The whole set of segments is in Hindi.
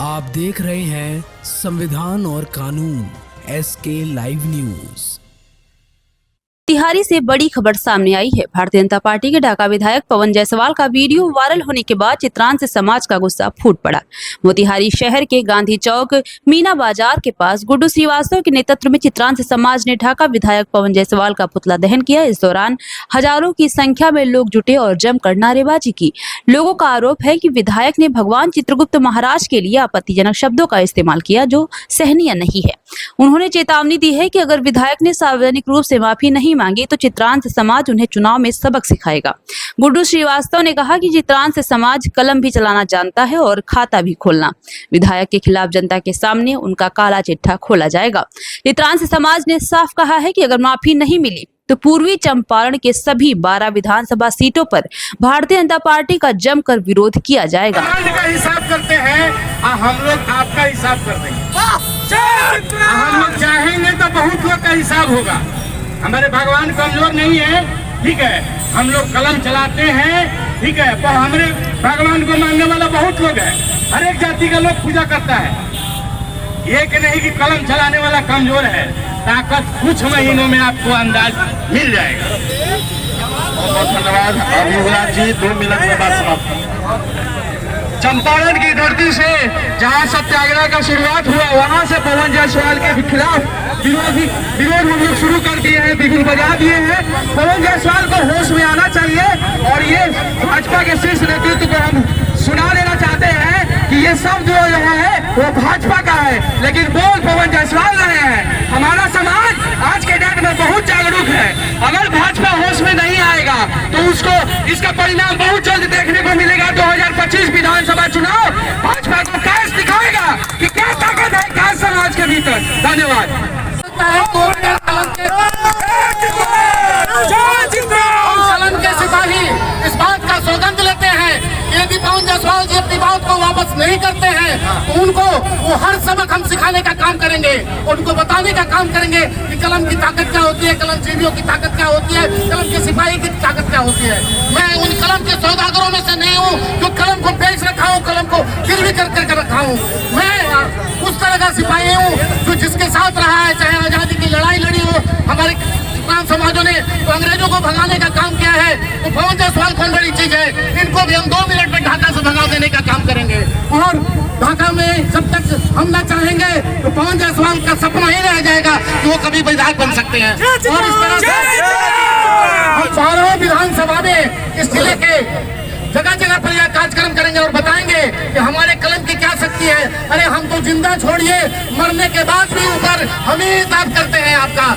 आप देख रहे हैं संविधान और कानून SK लाइव न्यूज। तिहारी से बड़ी खबर सामने आई है। भारतीय जनता पार्टी के ढाका विधायक पवन जायसवाल का वीडियो वायरल होने के बाद चित्रांश समाज का गुस्सा फूट पड़ा। मोतिहारी शहर के गांधी चौक मीना बाजार के पास गुड्डू श्रीवास्तव के नेतृत्व में चित्रांश समाज ने ढाका विधायक पवन जायसवाल का पुतला दहन किया। इस दौरान हजारों की संख्या में लोग जुटे और जमकर नारेबाजी की। लोगों का आरोप है कि विधायक ने भगवान चित्रगुप्त महाराज के लिए आपत्तिजनक शब्दों का इस्तेमाल किया, जो सहनीय नहीं है। उन्होंने चेतावनी दी है कि अगर विधायक ने सार्वजनिक रूप से माफी नहीं मांगी तो चित्रांश समाज उन्हें चुनाव में सबक सिखाएगा। गुड्डू श्रीवास्तव ने कहा कि चित्रांश समाज कलम भी चलाना जानता है और खाता भी खोलना। विधायक के खिलाफ जनता के सामने उनका काला चिट्ठा खोला जाएगा। चित्रांश समाज ने साफ कहा है कि अगर माफी नहीं मिली तो पूर्वी चंपारण के सभी 12 विधानसभा सीटों पर भारतीय जनता पार्टी का जमकर विरोध किया जाएगा। का हिसाब करते हैं, हम लोग आपका हिसाब कर देंगे। हम लोग चाहेंगे तो बहुत लोग का हिसाब होगा। हमारे भगवान कमजोर नहीं है, ठीक है। हम लोग कलम चलाते हैं, ठीक है। पर हमारे भगवान को मानने वाला बहुत लोग है। हर एक जाति का लोग पूजा करता है। ये कि नहीं कि कलम चलाने वाला कमजोर है। ताकत कुछ महीनों में आपको अंदाज मिल जाएगा। बहुत धन्यवाद। युवराज जी 2 मिनट में बात समाप्त। चंपारण की धरती से जहां सत्याग्रह का शुरुआत हुआ, वहां से पवन जायसवाल के खिलाफ विरोध हम लोग शुरू कर दिए हैं, बिगुल बजा दिए हैं। पवन जायसवाल को होश में आना चाहिए और ये भाजपा के शीर्ष नेतृत्व को हम सुना देना चाहते हैं कि ये सब जो है वो भाजपा का है, लेकिन बोल पवन जायसवाल रहे हैं। हमारा समाज आज के डेट में बहुत जागरूक है। अगर भाजपा होश में नहीं आएगा तो उसको इसका परिणाम बहुत जल्द देखने को मिलेगा। 2025 विधानसभा चुनाव भाजपा को कैसे दिखाएगा कि क्या ताकत है क्या समाज के भीतर। धन्यवाद। के सिपाही इस बात का सौगंध लेते हैं कि यदि पवन जायसवाल जी अपनी बात को वापस नहीं करते हैं तो उनको वो हर सबक हम सिखाने का काम करेंगे, उनको बताने का काम करेंगे कि कलम की ताकत क्या होती है, कलम जीवियों की ताकत क्या होती है, कलम के सिपाही की ताकत क्या होती है। मैं उन कलम के सौदागरों में से नहीं हूँ जो कलम को बेच रखा हूँ, कलम को गिरवी कर रखा हूँ। मैं उस तरह का सिपाही हूँ जो जिसके साथ रहा है, चाहे आजादी की लड़ाई लड़ी हो। हमारे समाजों ने तो अंग्रेजों को भगाने का काम किया है, तो पवन जायसवाल कौन बड़ी चीज है। इनको भी हम 2 मिनट में ढाका से भगा देने का काम करेंगे। और ढाका में जब तक हम ना चाहेंगे तो पवन जायसवाल का सपना ही रह जाएगा कि वो कभी विधायक बन सकते हैं। और इस तरह से हम 12 विधानसभा में इस जिले के जगह जगह पर यह कार्यक्रम करेंगे और बताएंगे कि हमारे कलम की क्या शक्ति है। अरे हम तो जिंदा छोड़िए, मरने के बाद भी ऊपर हम ही हिसाब करते हैं आपका।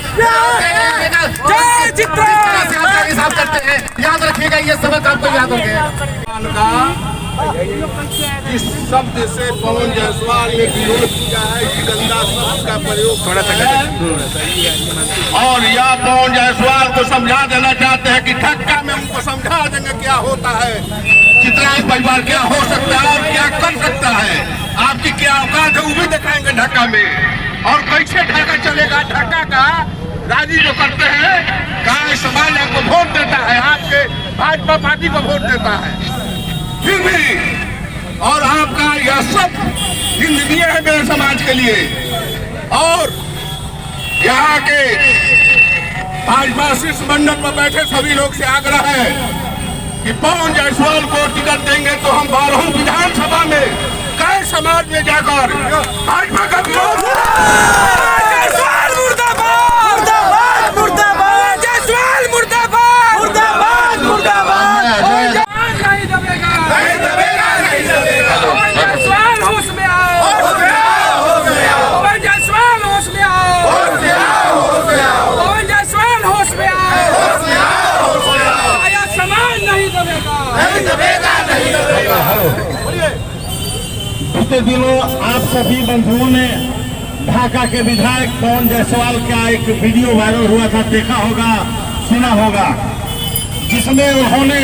जिस तरह से आपका हिसाब करते हैं, याद रखिएगा, ये सबक आपको याद हो गया। इस शब्द से पवन जायसवाल ने विरोध किया है कि गंदा शब्द का प्रयोग थोड़ा सा और या पवन जायसवाल को समझा देना चाहते हैं कि ढाका में उनको समझा देंगे क्या होता है, चित्रांश परिवार क्या हो सकता है और क्या कर सकता है, आपकी क्या औकात है वो भी दिखाएंगे ढाका में। और कैसे ढाका चलेगा, ढाका का राजी जो करते हैं, गाय समाज आपको वोट देता है, आपके भाजपा पार्टी को वोट देता है, फिर भी और आपका यह सब जिंदगी है मेरे समाज के लिए। और यहाँ के भाजपा शीर्ष मंडल पर बैठे सभी लोग से आग्रह है कि पवन जायसवाल को टिकट देंगे तो हम 12 विधानसभा में कई समाज में जाकर भाजपा का विरोध बीते दिनों आप सभी बंधुओं ने ढाका के विधायक पवन जायसवाल का एक वीडियो वायरल हुआ था, देखा होगा, सुना होगा, जिसमें उन्होंने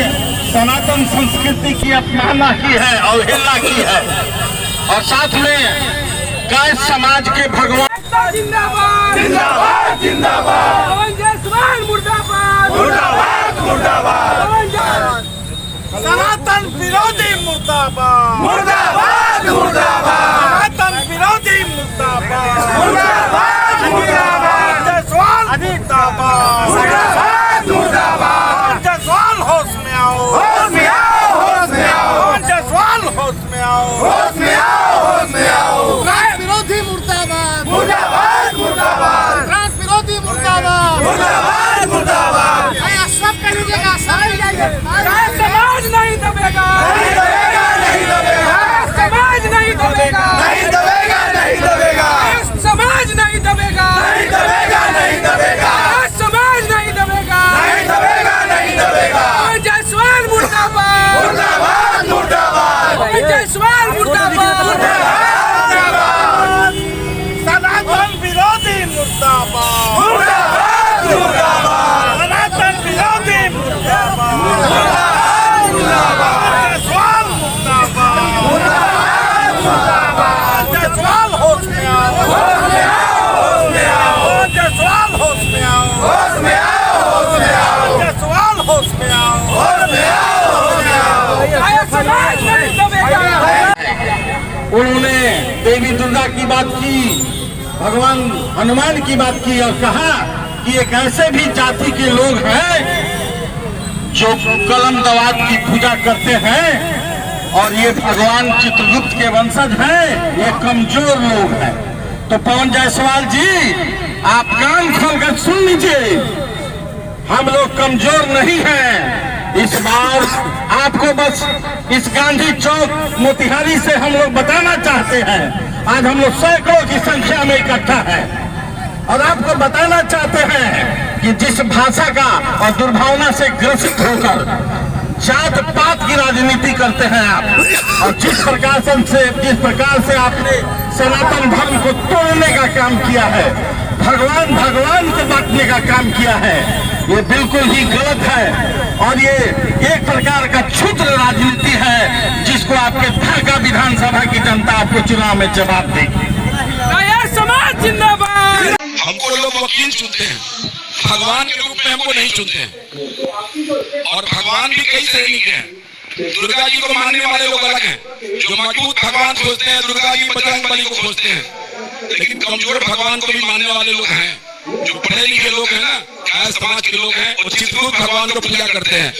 सनातन संस्कृति की अपमानना की है, अवहेलना की है और साथ में गाय समाज के भगवान जिंदाबाद जिंदाबाद जिंदाबाद पवन जायसवाल मुर्दाबाद मुर्दाबाद मुर्दाबाद सनातन विरोधी मुर्दाबाद मुर्दाबाद मुर्दाबाद। जायसवाल होश में आओ, होश में आओ, होश में आओ, पवन जायसवाल होश में आओ, होश में आओ, होश में आओ, पवन जायसवाल होश में आओ, होश में आओ, होश में आओ। उन्होंने देवी दुर्गा की बात की, भगवान हनुमान की बात की और कहा कि एक ऐसे भी जाति के लोग हैं जो कलम दवात की पूजा करते हैं और ये भगवान चित्रगुप्त के वंशज हैं, ये कमजोर लोग हैं। तो पवन जायसवाल जी, आप कान खोलकर सुन लीजिए, हम लोग कमजोर नहीं हैं। इस बार आपको बस इस गांधी चौक मोतिहारी से हम लोग बताना चाहते हैं, आज हम लोग सैकड़ों की संख्या में इकट्ठा है और आपको बताना चाहते हैं कि जिस भाषा का और दुर्भावना से ग्रसित होकर जात पात की राजनीति करते हैं आप, और जिस प्रकार से आपने सनातन धर्म को तोड़ने का काम किया है, भगवान को बांटने का काम किया है, ये बिल्कुल ही गलत है और ये एक प्रकार का क्षुद्र राजनीति है जिसको आपके ढाका विधानसभा की जनता आपको चुनाव में जवाब देगी। समाज जिंदाबाद। हमको लोग वकील चुनते हैं, भगवान के रूप में हमको नहीं चुनते हैं। और भगवान भी कई श्रेणी के हैं। दुर्गा जी को मानने वाले लोग अलग हैं, जो मजबूत भगवान खोजते हैं, दुर्गा जी बजरंगबली को खोजते हैं। लेकिन कमजोर भगवान को भी मानने वाले लोग हैं, जो पढ़े लिखे लोग हैं ना, गाय समाज के लोग हैं, वो चित्रगुप्त भगवान को पूजा करते हैं।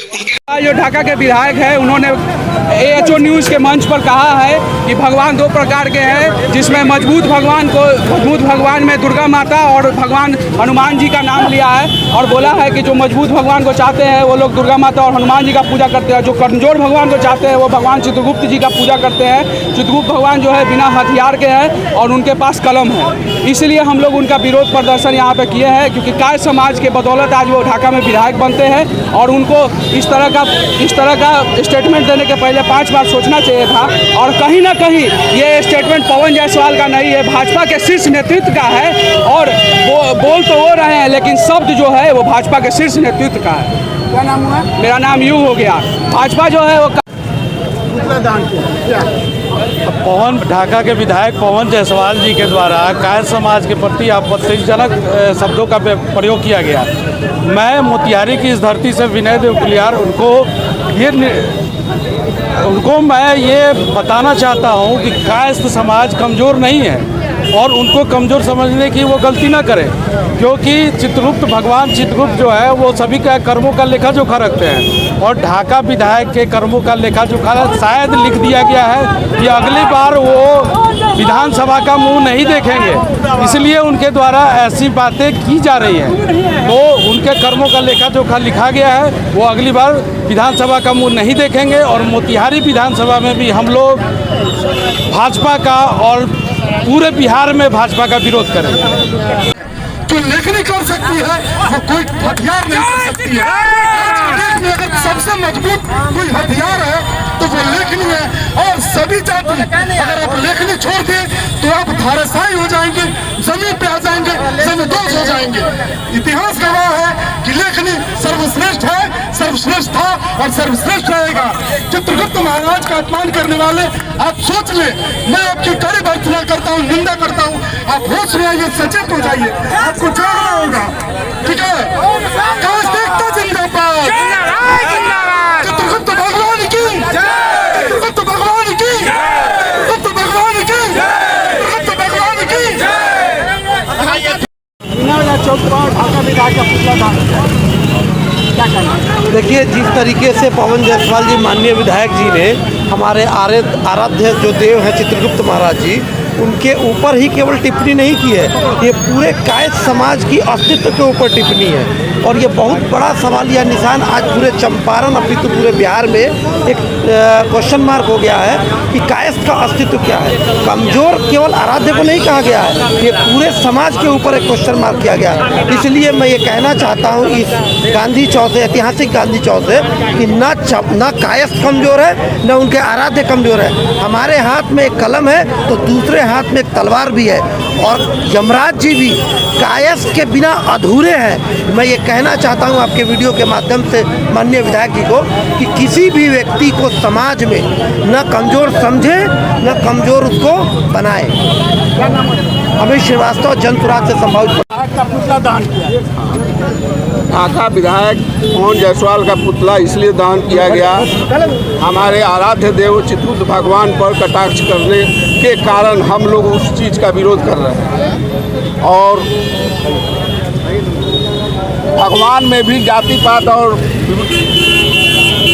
जो ढाका के विधायक है, उन्होंने AHO न्यूज़ के मंच पर कहा है कि भगवान दो प्रकार के हैं, जिसमें मजबूत भगवान में दुर्गा माता और भगवान हनुमान जी का नाम लिया है और बोला है कि जो मजबूत भगवान को चाहते हैं वो लोग दुर्गा माता और हनुमान जी का पूजा करते हैं, जो कमजोर भगवान को चाहते हैं वो भगवान चित्रगुप्त जी का पूजा करते हैं। चित्रगुप्त भगवान जो है बिना हथियार के हैं और उनके पास कलम है, इसलिए हम लोग उनका विरोध प्रदर्शन यहाँ पे किए हैं, क्योंकि काय समाज के बदौलत आज वो ढाका में विधायक बनते हैं और उनको इस तरह का स्टेटमेंट देने के पहले 5 बार सोचना चाहिए था। और कहीं ना कहीं ये स्टेटमेंट पवन जायसवाल का नहीं है, भाजपा के शीर्ष नेतृत्व का है और वो बोल तो वो रहे हैं लेकिन शब्द जो है वो भाजपा के शीर्ष नेतृत्व का है। क्या नाम हुआ? मेरा नाम यूं हो गया। भाजपा जो है वो ढाका के विधायक पवन जायसवाल जी के द्वारा काय समाज के प्रति आपत्तिजनक शब्दों का प्रयोग किया गया। मैं मोतिहारी की इस धरती से विनय देव कुलियार उनको मैं ये बताना चाहता हूँ कि कायस्थ समाज कमज़ोर नहीं है और उनको कमज़ोर समझने की वो गलती ना करें, क्योंकि भगवान चित्रगुप्त जो है वो सभी का कर्मों का लेखा जोखा रखते हैं और ढाका विधायक के कर्मों का लेखा जोखा शायद लिख दिया गया है कि अगली बार वो विधानसभा का मुंह नहीं देखेंगे, इसलिए उनके द्वारा ऐसी बातें की जा रही हैं। तो उनके कर्मों का लेखा जोखा लिखा गया है, वो अगली बार विधानसभा का मुंह नहीं देखेंगे और मोतिहारी विधानसभा में भी हम लोग भाजपा का और पूरे बिहार में भाजपा का विरोध करेंगे। जो लेखनी कर सकती है वो कोई हथियार नहीं कर सकती है। देश में अगर सबसे मजबूत कोई हथियार है तो वो लेखनी है और सभी जाति अगर आप लेखनी छोड़ दें तो आप धाराशायी हो जाएंगे, जमीन पे आ जाएंगे, जमींदोज हो जाएंगे। इतिहास गवाह है कि लेखनी सर्वश्रेष्ठ है, सर्वश्रेष्ठ था और सर्वश्रेष्ठ रहेगा। चित्रगुप्त महाराज का अपमान करने वाले आप सोच ले, मैं आपकी कड़ी भर्त्सना करता हूँ, निंदा करता हूँ, आप होश में आइए, सचेत हो जाइए, आपको जागना होगा। ठीक है, कायस्थ जिंदाबाद, चित्रगुप्त भगवान की, चित्रगुप्त भगवान की, चित्रगुप्त भगवान की, चित्रगुप्त भगवान की। चौक पर ढाका विधायक का पुतला था, क्या कहना? देखिए, जिस तरीके से पवन जायसवाल जी माननीय विधायक जी ने हमारे आराध्य जो देव हैं चित्रगुप्त महाराज जी, उनके ऊपर ही केवल टिप्पणी नहीं की है, ये पूरे कायस्थ समाज की अस्तित्व के ऊपर टिप्पणी है और ये बहुत बड़ा सवाल या निशान आज पूरे चंपारण अपितु पूरे बिहार में एक क्वेश्चन मार्क हो गया है कि कायस्थ का अस्तित्व क्या है। कमजोर केवल आराध्य को नहीं कहा गया है, ये पूरे समाज के ऊपर एक क्वेश्चन मार्क किया गया है। इसलिए मैं ये कहना चाहता हूँ इस गांधी चौक से, ऐतिहासिक गांधी चौक से, कि न कायस्थ कमजोर है न उनके आराध्य कमजोर है। हमारे हाथ में एक कलम है तो दूसरे हाथ में एक तलवार भी है और यमराज जी भी कायस्थ के बिना अधूरे हैं। मैं ये कहना चाहता हूं आपके वीडियो के माध्यम से माननीय विधायक जी को कि किसी भी व्यक्ति को समाज में न कमज़ोर समझे न कमज़ोर उसको बनाए। अमित श्रीवास्तव, जनसुराज से संभावित। ढाका विधायक पवन जायसवाल का पुतला इसलिए दान किया गया, हमारे आराध्य देव चित्रगुप्त भगवान पर कटाक्ष करने के कारण हम लोग उस चीज़ का विरोध कर रहे हैं। और भगवान में भी जाति पात और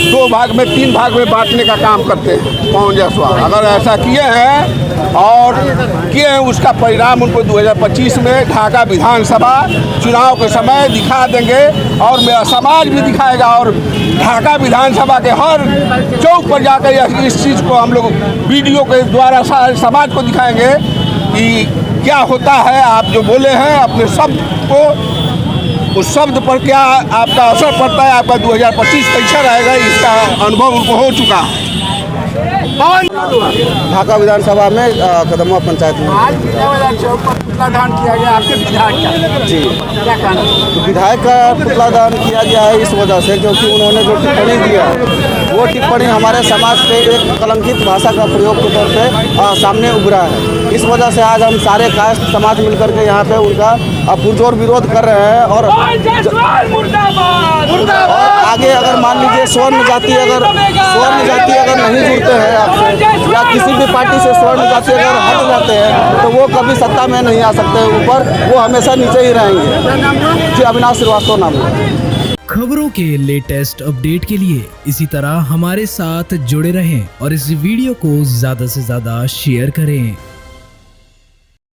2 भाग में 3 भाग में बांटने का काम करते हैं पवन जायसवाल। अगर ऐसा किए हैं और किए हैं, उसका परिणाम उनको 2025 में ढाका विधानसभा चुनाव के समय दिखा देंगे और मेरा समाज भी दिखाएगा। और ढाका विधानसभा के हर चौक पर जाकर इस चीज़ को हम लोग वीडियो के द्वारा सारे समाज को दिखाएंगे कि क्या होता है। आप जो बोले हैं अपने शब्द को, उस शब्द पर क्या आपका असर पड़ता है, आपका 2025 कैसा रहेगा, इसका अनुभव उनको हो चुका है। ढाका विधानसभा में कदमवा पंचायत में आज चौक पर पुतला दान किया गया आपके विधायक का, जी क्या कहना? विधायक का पुतला दान किया गया है इस वजह से क्योंकि उन्होंने जो टिप्पणी दिया वो टिप्पणी हमारे समाज पे एक कलंकित भाषा का प्रयोग के तौर पे सामने उभरा है। इस वजह से आज हम सारे कास्ट समाज मिलकर के यहाँ पे उनका पुरजोर विरोध कर रहे हैं। और आगे अगर मान लीजिए स्वर्ण जाति अगर नहीं जुड़ते हैं आपसे या किसी भी पार्टी से स्वर्ण जाति अगर हट जाते हैं तो वो कभी सत्ता में नहीं आ सकते ऊपर, वो हमेशा नीचे ही रहेंगे। जी, अविनाश श्रीवास्तव नाम है। खबरों के लेटेस्ट अपडेट के लिए इसी तरह हमारे साथ जुड़े रहें और इस वीडियो को ज्यादा से ज्यादा शेयर करें।